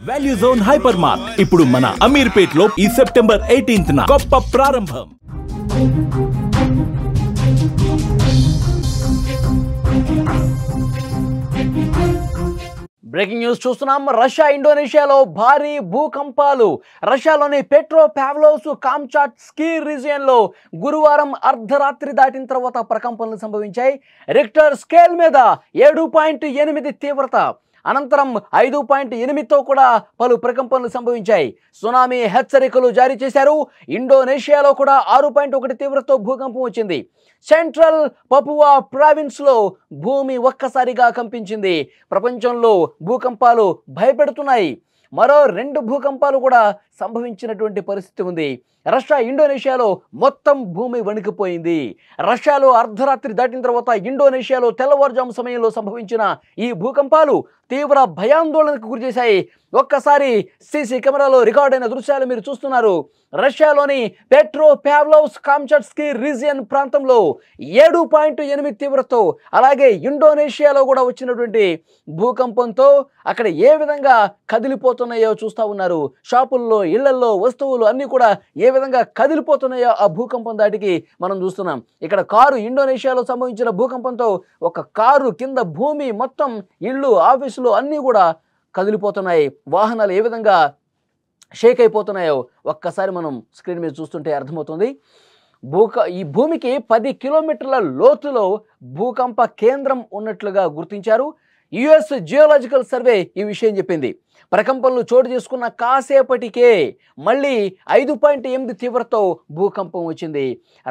Value zone hyper mart ఇప్పుడు మన అమీర్పేట్ లో ఈ సెప్టెంబర్ 18న గొప్ప ప్రారంభం. బ్రేకింగ్ న్యూస్ చూస్తున్నాం. రష్యా ఇండోనేషియాలో భారీ భూకంపాలు. రష్యాలోని పెట్రోపావ్లోవ్స్క్ కామ్చాట్స్కీ రీజియన్ లో గురువారం అర్ధరాత్రి దాటిన తర్వాత ప్రకంపనలు సంభవించాయి. రిక్టర్ స్కేల్ మీద 7.8 తీవ్రత, అనంతరం 5.8తో కూడా పలు ప్రకంపనలు సంభవించాయి. సునామీ హెచ్చరికలు జారీ చేశారు. ఇండోనేషియాలో కూడా 6.1 తీవ్రతతో భూకంపం వచ్చింది. సెంట్రల్ పపువా ప్రావిన్స్ లో భూమి ఒక్కసారిగా కంపించింది. ప్రపంచంలో భూకంపాలు భయపెడుతున్నాయి. మరో 2 భూకంపాలు కూడా సంభవించినటువంటి పరిస్థితి ఉంది. రష్యా ఇండోనేషియాలో మొత్తం భూమి వణికిపోయింది. రష్యాలో అర్ధరాత్రి దాటిన తర్వాత ఇండోనేషియాలో తెల్లవారుజాము సమయంలో సంభవించిన ఈ భూకంపాలు తీవ్ర భయాందోళనకు గురిచేశాయి. ఒక్కసారి సీసీ కెమెరాలో రికార్డైన దృశ్యాలు మీరు చూస్తున్నారు. రష్యాలోని పెట్రోపావ్లోవ్స్క్ కామ్చాట్స్కీ రీజియన్ ప్రాంతంలో 7.8 తీవ్రతతో, అలాగే ఇండోనేషియాలో కూడా వచ్చినటువంటి భూకంపంతో అక్కడ ఏ విధంగా కదిలిపోతున్నాయో చూస్తూ ఉన్నారు. షాపుల్లో, ఇళ్లల్లో వస్తువులు అన్నీ కూడా ఏ విధంగా కదిలిపోతున్నాయో ఆ భూకంపం దాటికి మనం చూస్తున్నాం. ఇక్కడ కారు, ఇండోనేషియాలో సంభవించిన భూకంపంతో ఒక కారు కింద భూమి మొత్తం, ఇళ్ళు, ఆఫీసులు అన్నీ కూడా కదిలిపోతున్నాయి. వాహనాలు ఏ విధంగా షేక్ అయిపోతున్నాయో ఒక్కసారి మనం స్క్రీన్ మీద చూస్తుంటే అర్థమవుతుంది. ఈ భూమికి 10 కిలోమీటర్ల లోతులో భూకంప కేంద్రం ఉన్నట్లుగా గుర్తించారు. యుఎస్ జియోలాజికల్ సర్వే ఈ విషయం చెప్పింది. ప్రకంపనలు చోటు చేసుకున్న కాసేపటికే మళ్ళీ 5.8 తీవ్రతతో భూకంపం వచ్చింది.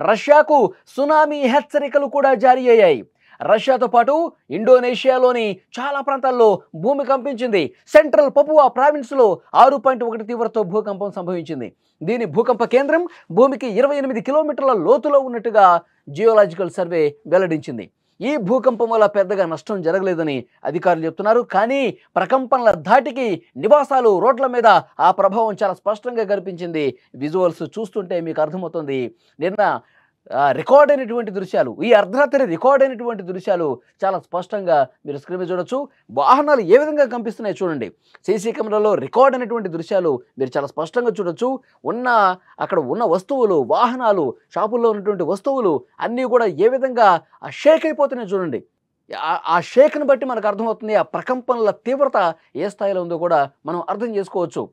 రష్యాకు సునామీ హెచ్చరికలు కూడా జారీ అయ్యాయి. రష్యాతో పాటు ఇండోనేషియాలోని చాలా ప్రాంతాల్లో భూమి కంపించింది. సెంట్రల్ పపువా ప్రావిన్స్లో 6.1 తీవ్రతతో భూకంపం సంభవించింది. దీని భూకంప కేంద్రం భూమికి 28 కిలోమీటర్ల లోతులో ఉన్నట్టుగా జియోలాజికల్ సర్వే వెల్లడించింది. ఈ భూకంపం వల్ల పెద్దగా నష్టం జరగలేదని అధికారులు చెప్తున్నారు. కానీ ప్రకంపనల ధాటికి నివాసాలు, రోడ్ల మీద ఆ ప్రభావం చాలా స్పష్టంగా కనిపించింది. విజువల్స్ చూస్తుంటే మీకు అర్థమవుతుంది. నిన్న రికార్డ్ అయినటువంటి దృశ్యాలు, ఈ అర్ధరాత్రి రికార్డ్ అయినటువంటి దృశ్యాలు చాలా స్పష్టంగా మీరు స్క్రీన్ మీద చూడొచ్చు. వాహనాలు ఏ విధంగా కంపిస్తున్నాయో చూడండి. సీసీ కెమెరాలో రికార్డ్ అయినటువంటి దృశ్యాలు మీరు చాలా స్పష్టంగా చూడొచ్చు. అక్కడ ఉన్న వస్తువులు, వాహనాలు, షాపుల్లో ఉన్నటువంటి వస్తువులు అన్నీ కూడా ఏ విధంగా షేక్ అయిపోతున్నాయో చూడండి. ఆ షేక్ను బట్టి మనకు అర్థమవుతుంది ఆ ప్రకంపనల తీవ్రత ఏ స్థాయిలో ఉందో కూడా మనం అర్థం చేసుకోవచ్చు.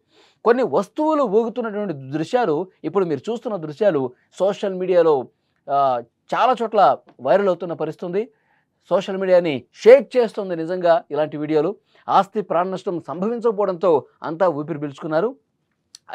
కొన్ని వస్తువులు ఊగుతున్నటువంటి దృశ్యాలు, ఇప్పుడు మీరు చూస్తున్న దృశ్యాలు సోషల్ మీడియాలో చాలా చోట్ల వైరల్ అవుతున్న పరిస్థితి. సోషల్ మీడియాని షేక్ చేస్తుంది నిజంగా ఇలాంటి వీడియోలు. ఆస్తి ప్రాణ నష్టం సంభవించకపోవడంతో అంతా ఊపిరి పీల్చుకున్నారు.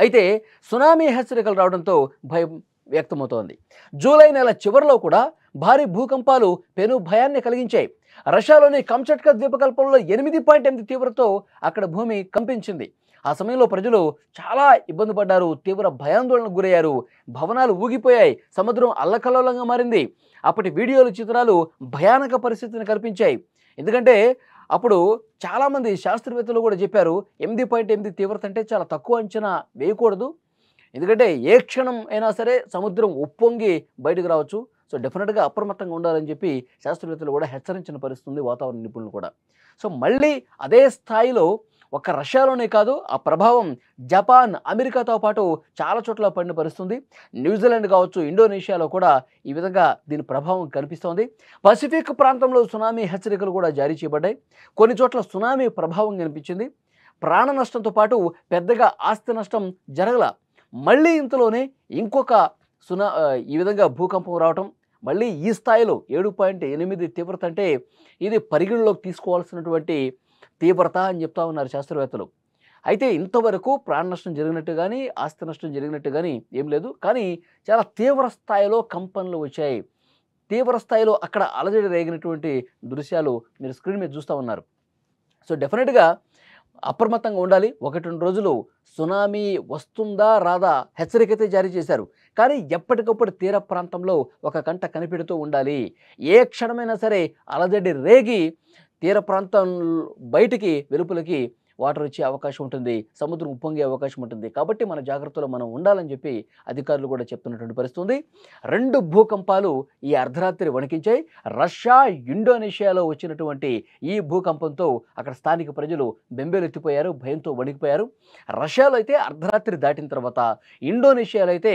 అయితే సునామీ హెచ్చరికలు రావడంతో భయం వ్యక్తమవుతోంది. జూలై నెల చివరిలో కూడా భారీ భూకంపాలు పెను భయాన్ని కలిగించాయి. రష్యాలోని కామ్చాట్కా ద్వీపకల్పంలో 8.8 తీవ్రతతో అక్కడ భూమి కంపించింది. ఆ సమయంలో ప్రజలు చాలా ఇబ్బంది పడ్డారు, తీవ్ర భయాందోళనకు గురయ్యారు. భవనాలు ఊగిపోయాయి, సముద్రం అల్లకల్లోలంగా మారింది. అప్పటి వీడియోలు, చిత్రాలు భయానక పరిస్థితిని కల్పించాయి. ఎందుకంటే అప్పుడు చాలామంది శాస్త్రవేత్తలు కూడా చెప్పారు 8.8 తీవ్రత అంటే చాలా తక్కువ అంచనా వేయకూడదు. ఎందుకంటే ఏ క్షణం అయినా సరే సముద్రం ఉప్పొంగి బయటకు రావచ్చు. సో డెఫినెట్గా అప్రమత్తంగా ఉండాలని చెప్పి శాస్త్రవేత్తలు కూడా హెచ్చరించిన పరిస్థితి, వాతావరణ నిపుణులు కూడా. సో మళ్ళీ అదే స్థాయిలో ఒక్క రష్యాలోనే కాదు, ఆ ప్రభావం జపాన్, అమెరికాతో పాటు చాలా చోట్ల పడిన పరిస్థితి. న్యూజిలాండ్ కావచ్చు, ఇండోనేషియాలో కూడా ఈ విధంగా దీని ప్రభావం కనిపిస్తోంది. పసిఫిక్ ప్రాంతంలో సునామీ హెచ్చరికలు కూడా జారీ చేయబడ్డాయి. కొన్ని చోట్ల సునామీ ప్రభావం కనిపించింది. ప్రాణ నష్టంతో పాటు పెద్దగా ఆస్తి నష్టం జరగల. మళ్ళీ ఇంతలోనే ఇంకొక ఈ విధంగా భూకంపం రావటం, మళ్ళీ ఈ స్థాయిలో 7.8 తీవ్రత అంటే ఇది పరిగణలోకి తీసుకోవాల్సినటువంటి తీవ్రత అని చెప్తా ఉన్నారు శాస్త్రవేత్తలు. అయితే ఇంతవరకు ప్రాణ నష్టం జరిగినట్టు కానీ, ఆస్తి నష్టం జరిగినట్టు కానీ ఏం లేదు. కానీ చాలా తీవ్ర స్థాయిలో కంపనలు వచ్చాయి. తీవ్ర స్థాయిలో అక్కడ అలజడి రేగినటువంటి దృశ్యాలు మీరు స్క్రీన్ మీద చూస్తూ ఉన్నారు. సో డెఫినెట్గా అప్రమత్తంగా ఉండాలి. 1-2 రోజులు సునామీ వస్తుందా రాదా హెచ్చరిక అయితే జారీ చేశారు. కానీ ఎప్పటికప్పుడు తీర ప్రాంతంలో ఒక కంట కనిపెడుతూ ఉండాలి. ఏ క్షణమైనా సరే అలజడి రేగి తీర ప్రాంతం బయటికి, వెలుపలికి వాటర్ వచ్చే అవకాశం ఉంటుంది, సముద్రం ఉప్పొంగే అవకాశం ఉంటుంది. కాబట్టి మన జాగ్రత్తలో మనం ఉండాలని చెప్పి అధికారులు కూడా చెప్తున్నటువంటి పరిస్థితి ఉంది. 2 భూకంపాలు ఈ అర్ధరాత్రి వణికించాయి. రష్యా, ఇండోనేషియాలో వచ్చినటువంటి ఈ భూకంపంతో అక్కడ స్థానిక ప్రజలు బెంబేలెత్తిపోయారు, భయంతో వణికిపోయారు. రష్యాలో అయితే అర్ధరాత్రి దాటిన తర్వాత, ఇండోనేషియాలో అయితే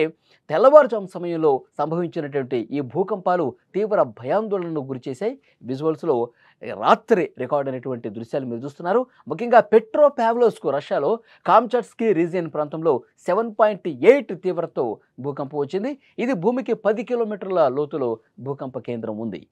తెల్లవారుజాము సమయంలో సంభవించినటువంటి ఈ భూకంపాలు తీవ్ర భయాందోళనకు గురిచేశాయి. విజువల్స్లో రాత్రి రికార్డ్ అయినటువంటి దృశ్యాలు మీరు చూస్తున్నారు. ముఖ్యంగా పెట్రోపావ్లోవ్స్క్ రష్యాలో కామ్చాట్స్కీ రీజియన్ ప్రాంతంలో 7.8 తీవ్రతతో భూకంపం వచ్చింది. ఇది భూమికి 10 కిలోమీటర్ల లోతులో భూకంప కేంద్రం ఉంది.